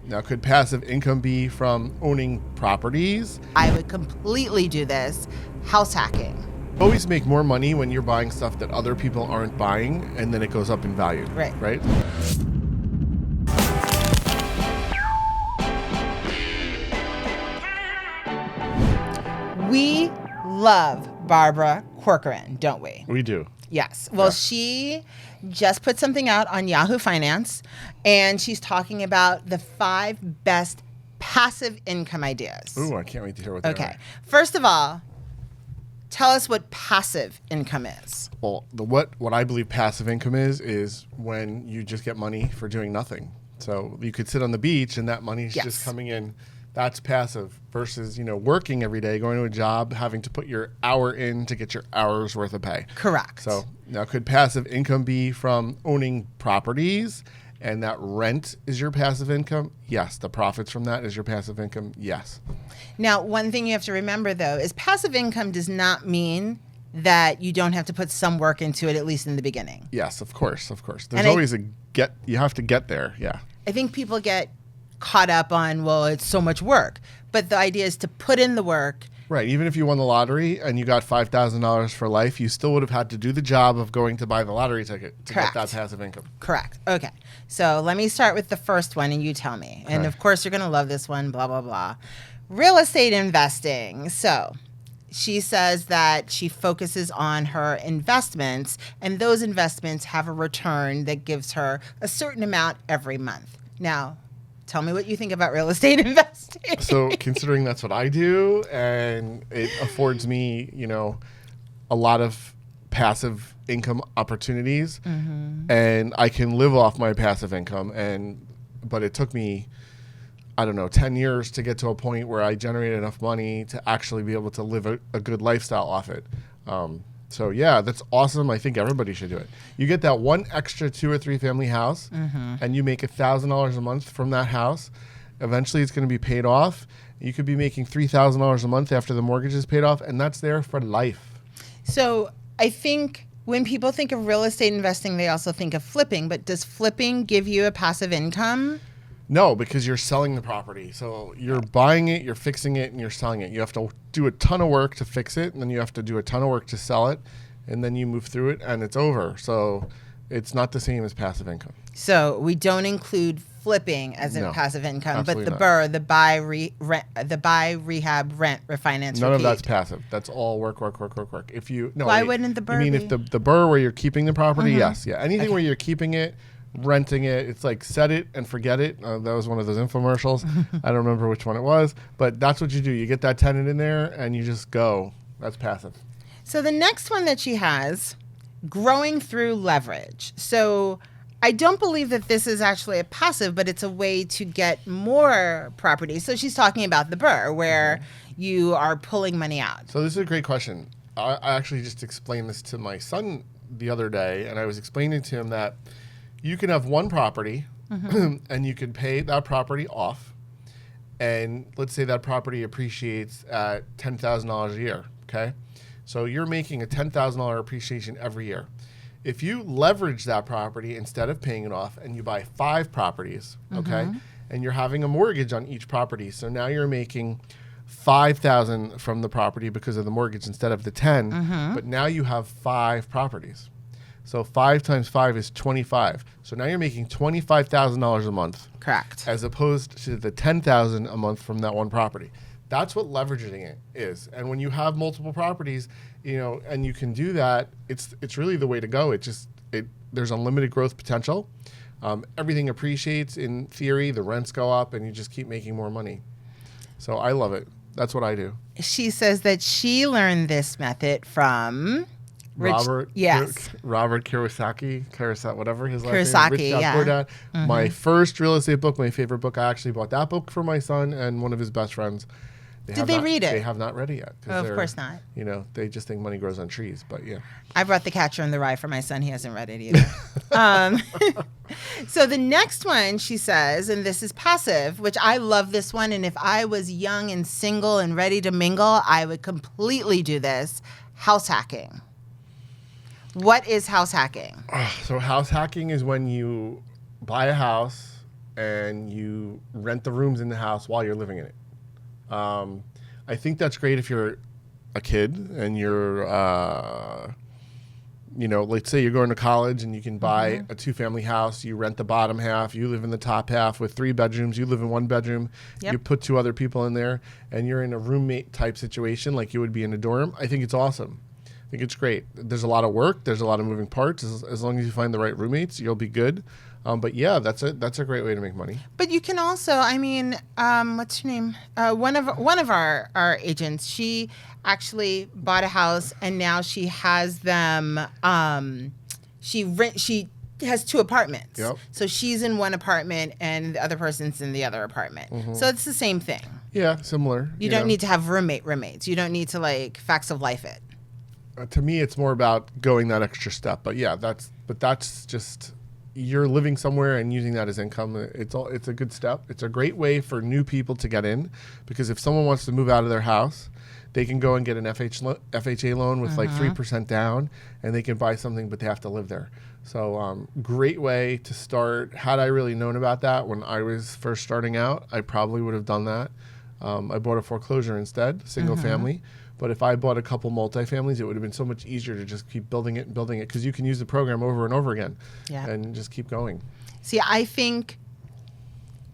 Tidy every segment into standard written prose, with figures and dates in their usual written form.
Now, could passive income be from owning properties? I would completely do this. House hacking. Always make more money when you're buying stuff that other people aren't buying, and then it goes up in value. Right. Right? We love Barbara Corcoran, don't we? We do. Yes. Well, Yeah. She just put something out on Yahoo Finance, and she's talking about the 5 best passive income ideas. Ooh, I can't wait to hear what they Okay. are. First of all, tell us what passive income is. Well, what I believe passive income is when you just get money for doing nothing. So you could sit on the beach and that money's Yes. just coming in. That's passive versus, working every day, going to a job, having to put your hour in to get your hour's worth of pay. Correct. So now could passive income be from owning properties and that rent is your passive income? Yes. The profits from that is your passive income? Yes. Now, one thing you have to remember, though, is passive income does not mean that you don't have to put some work into it, at least in the beginning. Yes, of course. There's And always you have to get there. Yeah. I think people get caught up on, well, it's so much work. But the idea is to put in the work. Right. Even if you won the lottery and you got $5,000 for life, you still would have had to do the job of going to buy the lottery ticket to Correct. get that passive income. Correct. Okay. So let me start with the first one and you tell me. And Okay. of course, you're going to love this one, blah, blah, blah. Real estate investing. So she says that she focuses on her investments, and those investments have a return that gives her a certain amount every month. Now, tell me what you think about real estate investing. So considering that's what I do and it affords me, a lot of passive income opportunities and I can live off my passive income but it took me, 10 years to get to a point where I generated enough money to actually be able to live a good lifestyle off it. So yeah, that's awesome. I think everybody should do it. You get that one extra 2 or 3 family house and you make $1,000 a month from that house. Eventually it's going to be paid off. You could be making $3,000 a month after the mortgage is paid off, and that's there for life. So I think when people think of real estate investing, they also think of flipping. But does flipping give you a passive income? No, because you're selling the property. So you're buying it, you're fixing it, and you're selling it. You have to do a ton of work to fix it, and then you have to do a ton of work to sell it, and then you move through it, and it's over. So it's not the same as passive income. So we don't include flipping as in No, passive income, but absolutely the not. BRRRR, the buy, rehab, rent, refinance, None repeat. of that's passive. That's all work. If you Why wouldn't the BRRRR You mean be? if the BRRRR where you're keeping the property? Yes, yeah. Anything where you're keeping it, renting it, it's like set it and forget it. That was one of those infomercials. I don't remember which one it was, but that's what you do. You get that tenant in there and you just go. That's passive. So the next one that she has, growing through leverage. So I don't believe that this is actually a passive, but it's a way to get more property. So she's talking about the BRRRR, where you are pulling money out. So this is a great question. I actually just explained this to my son the other day, and I was explaining to him that you can have one property and you can pay that property off. And let's say that property appreciates at $10,000 a year, okay? So you're making a $10,000 appreciation every year. If you leverage that property instead of paying it off and you buy 5 properties, okay, and you're having a mortgage on each property, so now you're making $5,000 from the property because of the mortgage instead of the 10, but now you have 5 properties. So 5 times 5 is 25. So now you're making $25,000 a month. Correct. As opposed to the $10,000 a month from that one property. That's what leveraging it is. And when you have multiple properties, and you can do that, it's really the way to go. There's unlimited growth potential. Everything appreciates in theory. The rents go up, and you just keep making more money. So I love it. That's what I do. She says that she learned this method from Robert Kiyosaki, whatever his last name. Rich Dad, yeah. Poor Dad. My first real estate book, my favorite book. I actually bought that book for my son and one of his best friends. Did they read it? They have not read it yet. Oh, of course not. They just think money grows on trees. But yeah. I brought The Catcher in the Rye for my son. He hasn't read it either. So the next one, she says, and this is passive, which I love this one. And if I was young and single and ready to mingle, I would completely do this. House hacking. What is house hacking? So house hacking is when you buy a house and you rent the rooms in the house while you're living in it. I think that's great if you're a kid and you're, let's say you're going to college and you can buy a 2-family house. You rent the bottom half. You live in the top half with 3 bedrooms. You live in 1 bedroom. Yep. You put 2 other people in there, and you're in a roommate type situation like you would be in a dorm. I think it's awesome. I think it's great. There's a lot of work. There's a lot of moving parts. As long as you find the right roommates, you'll be good. But yeah, that's a great way to make money. But you can also, what's her name? One of our agents, she actually bought a house and now she has them. She has 2 apartments. Yep. So she's in one apartment and the other person's in the other apartment. So it's the same thing. Yeah, similar. You don't need to have roommates. You don't need to facts of life it. To me, it's more about going that extra step. But yeah, that's just. You're living somewhere and using that as income. It's a good step. It's a great way for new people to get in, because if someone wants to move out of their house, they can go and get an FHA loan with 3% down, and they can buy something, but they have to live there. So great way to start. Had I really known about that when I was first starting out, I probably would have done that. I bought a foreclosure instead, single family. But if I bought a couple multifamilies, it would have been so much easier to just keep building it, because you can use the program over and over again and just keep going. See, I think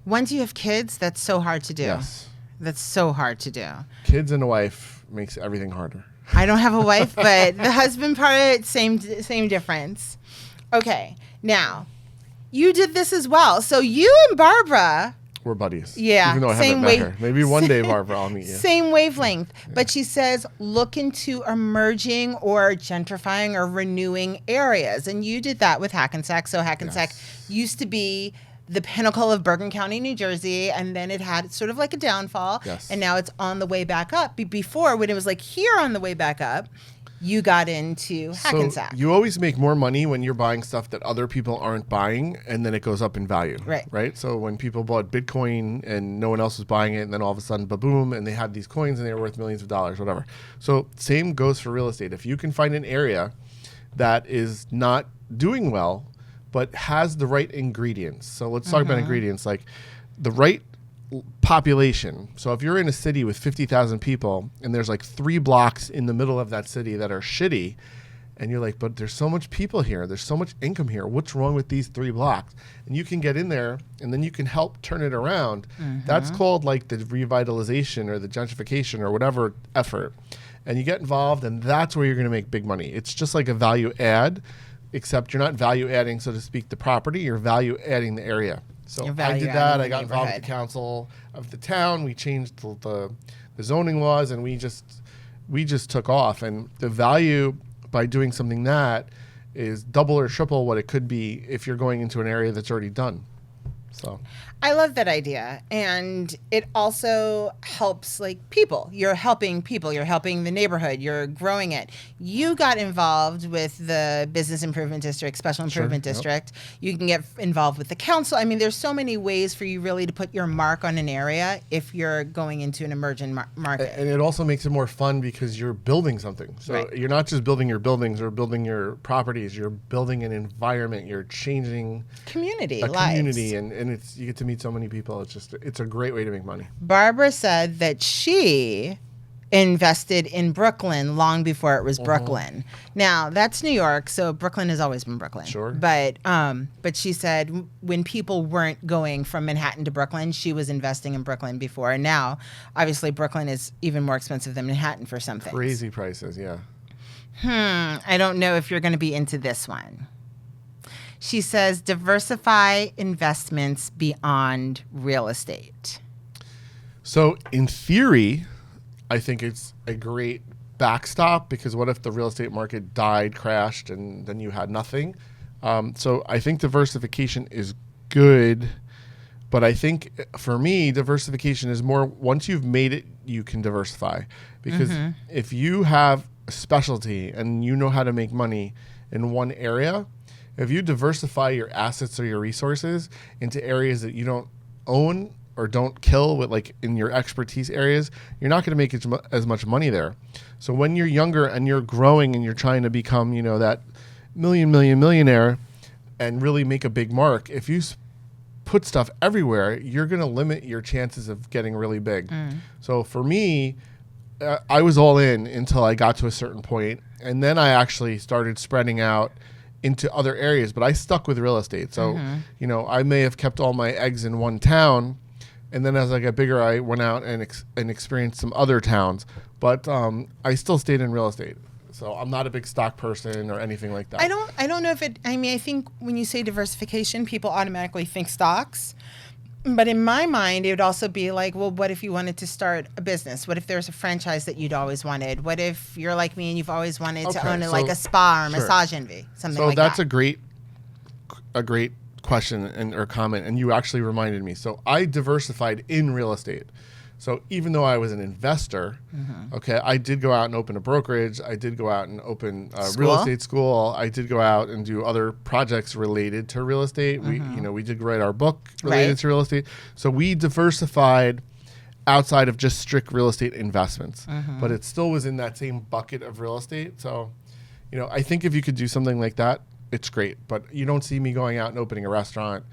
once you have kids, that's so hard to do. Yes. That's so hard to do. Kids and a wife makes everything harder. I don't have a wife, but the husband part, same difference. Okay, now, you did this as well. So you and Barbara... We're buddies. Yeah. Even though I haven't met her. Maybe one day, Barbara, I'll meet you. Same wavelength. Yeah. But she says, look into emerging or gentrifying or renewing areas. And you did that with Hackensack. So Hackensack used to be the pinnacle of Bergen County, New Jersey. And then it had sort of like a downfall. Yes. And now it's on the way back up. Before, when it was here on the way back up, you got into Hackensack. So you always make more money when you're buying stuff that other people aren't buying, and then it goes up in value. Right. So when people bought Bitcoin and no one else was buying it, and then all of a sudden, ba-boom, and they had these coins and they were worth millions of dollars, whatever. So same goes for real estate. If you can find an area that is not doing well, but has the right ingredients. So let's talk about ingredients, like the right population. So if you're in a city with 50,000 people and there's 3 blocks in the middle of that city that are shitty, and you're like, but there's so much people here, there's so much income here, what's wrong with these 3 blocks? And you can get in there and then you can help turn it around. That's called the revitalization or the gentrification or whatever effort. And you get involved, and that's where you're going to make big money. It's just like a value add, except you're not value adding, so to speak, the property, you're value adding the area. So I did that. I got involved with the council of the town. We changed the zoning laws, and we just took off. And the value by doing something that is double or triple what it could be if you're going into an area that's already done. So I love that idea. And it also helps people. You're helping people. You're helping the neighborhood. You're growing it. You got involved with the Business Improvement District, Special Improvement District. You can get involved with the council. I mean, there's so many ways for you really to put your mark on an area if you're going into an emerging market. And it also makes it more fun because you're building something. So you're not just building your buildings or building your properties. You're building an environment. You're changing community, and you get to meet so many people. It's a great way to make money. Barbara said that she invested in Brooklyn long before it was Brooklyn. Now that's New York, so Brooklyn has always been Brooklyn. Sure. But she said when people weren't going from Manhattan to Brooklyn, she was investing in Brooklyn before. And now, obviously, Brooklyn is even more expensive than Manhattan for some things. Crazy prices, yeah. I don't know if you're going to be into this one. She says, diversify investments beyond real estate. So in theory, I think it's a great backstop, because what if the real estate market died, crashed, and then you had nothing? So I think diversification is good, but I think for me, diversification is more, once you've made it, you can diversify. Because if you have a specialty and you know how to make money in one area, if you diversify your assets or your resources into areas that you don't own or don't kill with, in your expertise areas, you're not going to make as much money there. So when you're younger and you're growing and you're trying to become, that millionaire and really make a big mark, if you put stuff everywhere, you're going to limit your chances of getting really big. So for me, I was all in until I got to a certain point, and then I actually started spreading out into other areas, but I stuck with real estate. So, I may have kept all my eggs in one town, and then as I got bigger, I went out and experienced some other towns, but I still stayed in real estate. So I'm not a big stock person or anything like that. I don't know if I think when you say diversification, people automatically think stocks. But in my mind, it would also be like, well, what if you wanted to start a business? What if there's a franchise that you'd always wanted? What if you're like me and you've always wanted to own like a spa or massage envy, something like that? So that's a great question or comment, and you actually reminded me. So I diversified in real estate. So even though I was an investor, I did go out and open a brokerage. I did go out and open a real estate school. I did go out and do other projects related to real estate. We did write our book related to real estate. So we diversified outside of just strict real estate investments, but it still was in that same bucket of real estate. So, I think if you could do something like that, it's great. But you don't see me going out and opening a restaurant.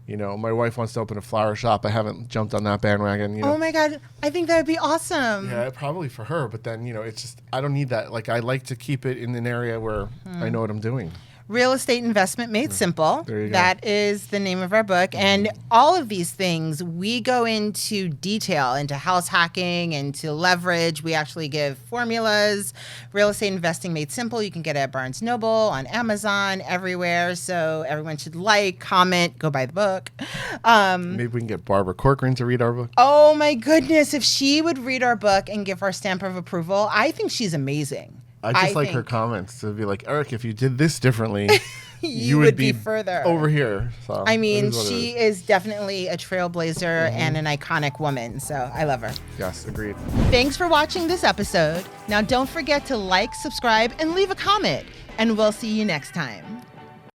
My wife wants to open a flower shop. I haven't jumped on that bandwagon. Oh my God, I think that would be awesome. Yeah, probably for her. But then, it's just, I don't need that. Like, I like to keep it in an area where I know what I'm doing. Real Estate Investment Made Simple. There you go. That is the name of our book. And all of these things, we go into detail, into house hacking, into leverage. We actually give formulas. Real Estate Investing Made Simple, you can get it at Barnes & Noble, on Amazon, everywhere. So everyone should comment, go buy the book. Maybe we can get Barbara Corcoran to read our book. Oh my goodness. If she would read our book and give our stamp of approval, I think she's amazing. I just like her comments to be like, Eric, if you did this differently, you would be further over here. So I mean, she is definitely a trailblazer and an iconic woman. So I love her. Yes, agreed. Thanks for watching this episode. Now, don't forget to like, subscribe, and leave a comment. And we'll see you next time.